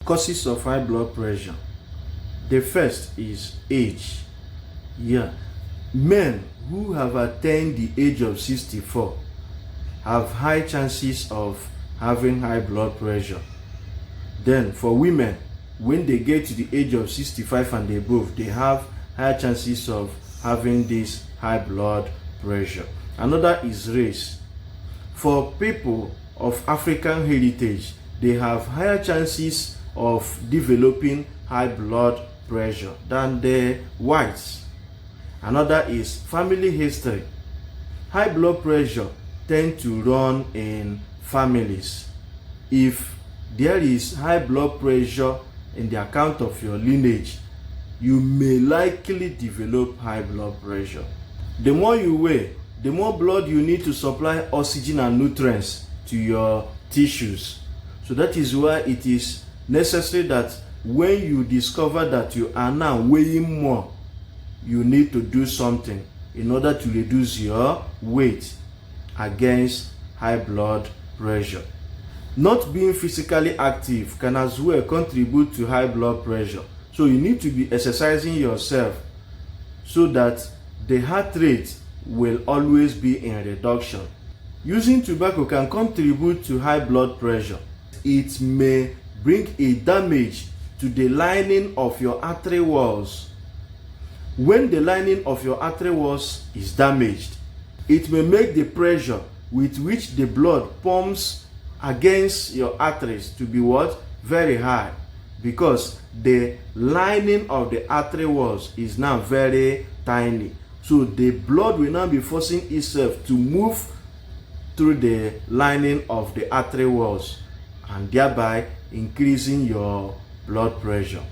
Causes of high blood pressure. The first is age. Yeah. Men who have attained the age of 64 have high chances of having high blood pressure. Then for women, when they get to the age of 65 and above, they have higher chances of having this high blood pressure. Another is race. For people of African heritage, they have higher chances of developing high blood pressure than the whites. Another is family history. High blood pressure tend to run in families. If there is high blood pressure in the account of your lineage, you may likely develop high blood pressure. The more you weigh, the more blood you need to supply oxygen and nutrients to your tissues. So that is why it is necessary that when you discover that you are now weighing more, you need to do something in order to reduce your weight against high blood pressure. Not being physically active can as well contribute to high blood pressure. So you need to be exercising yourself so that the heart rate will always be in reduction. Using tobacco can contribute to high blood pressure. It may bring a damage to the lining of your artery walls. When the lining of your artery walls is damaged, it may make the pressure with which the blood pumps against your arteries to be what? Very high, because the lining of the artery walls is now very tiny. So the blood will now be forcing itself to move through the lining of the artery walls and thereby increasing your blood pressure.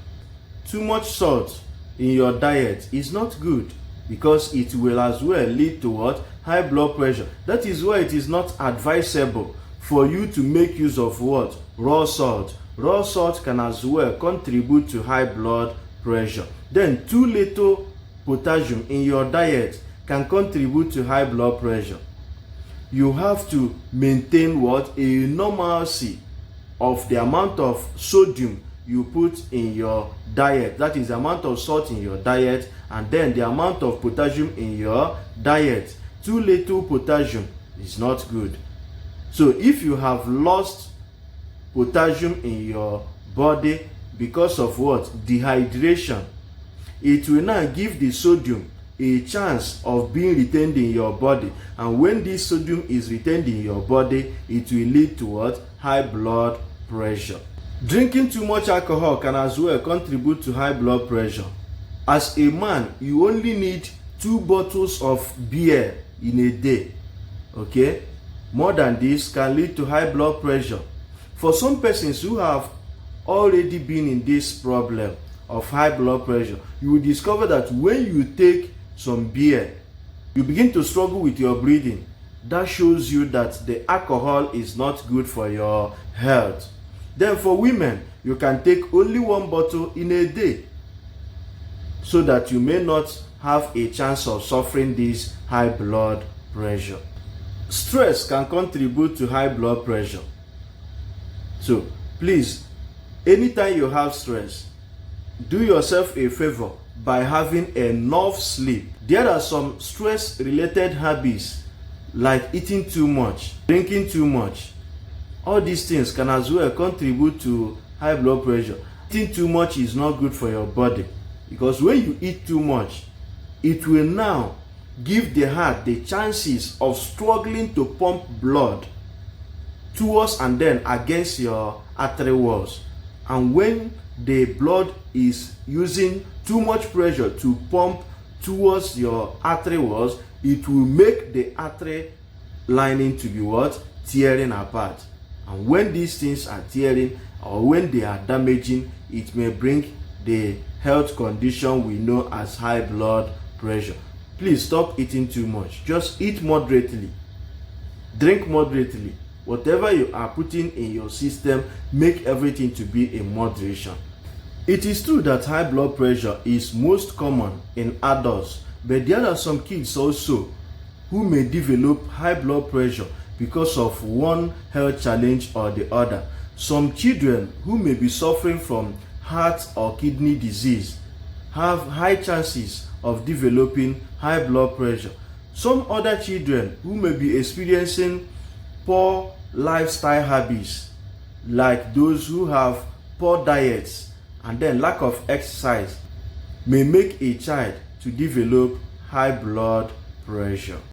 Too much salt in your diet is not good because it will as well lead to what? High blood pressure. That is why it is not advisable for you to make use of what? Raw salt. Raw salt can as well contribute to high blood pressure. Then too little potassium in your diet can contribute to high blood pressure. You have to maintain what? A normalcy of the amount of sodium you put in your diet. That is the amount of salt in your diet, and then the amount of potassium in your diet. Too little potassium is not good. So if you have lost potassium in your body because of what? Dehydration, it will now give the sodium a chance of being retained in your body, and when this sodium is retained in your body, it will lead to what? High blood pressure. Drinking too much alcohol can as well contribute to high blood pressure. As a man, you only need 2 bottles of beer in a day. Okay? More than this can lead to high blood pressure. For some persons who have already been in this problem of high blood pressure, you will discover that when you take some beer, you begin to struggle with your breathing. That shows you that the alcohol is not good for your health. Then for women, you can take only 1 bottle in a day so that you may not have a chance of suffering this high blood pressure. Stress can contribute to high blood pressure. So please, anytime you have stress, do yourself a favor by having enough sleep. There are some stress related habits like eating too much, drinking too much. All these things can as well contribute to high blood pressure. Eating too much is not good for your body, because when you eat too much, it will now give the heart the chances of struggling to pump blood towards and then against your artery walls. And when the blood is using too much pressure to pump towards your artery walls, it will make the artery lining to be what? Tearing apart. And when these things are tearing or when they are damaging, it may bring the health condition we know as high blood pressure. Please stop eating too much. Just eat moderately. Drink moderately. Whatever you are putting in your system, make everything to be in moderation. It is true that high blood pressure is most common in adults, but there are some kids also who may develop high blood pressure because of one health challenge or the other. Some children who may be suffering from heart or kidney disease have high chances of developing high blood pressure. Some other children who may be experiencing poor lifestyle habits, like those who have poor diets and then lack of exercise, may make a child to develop high blood pressure.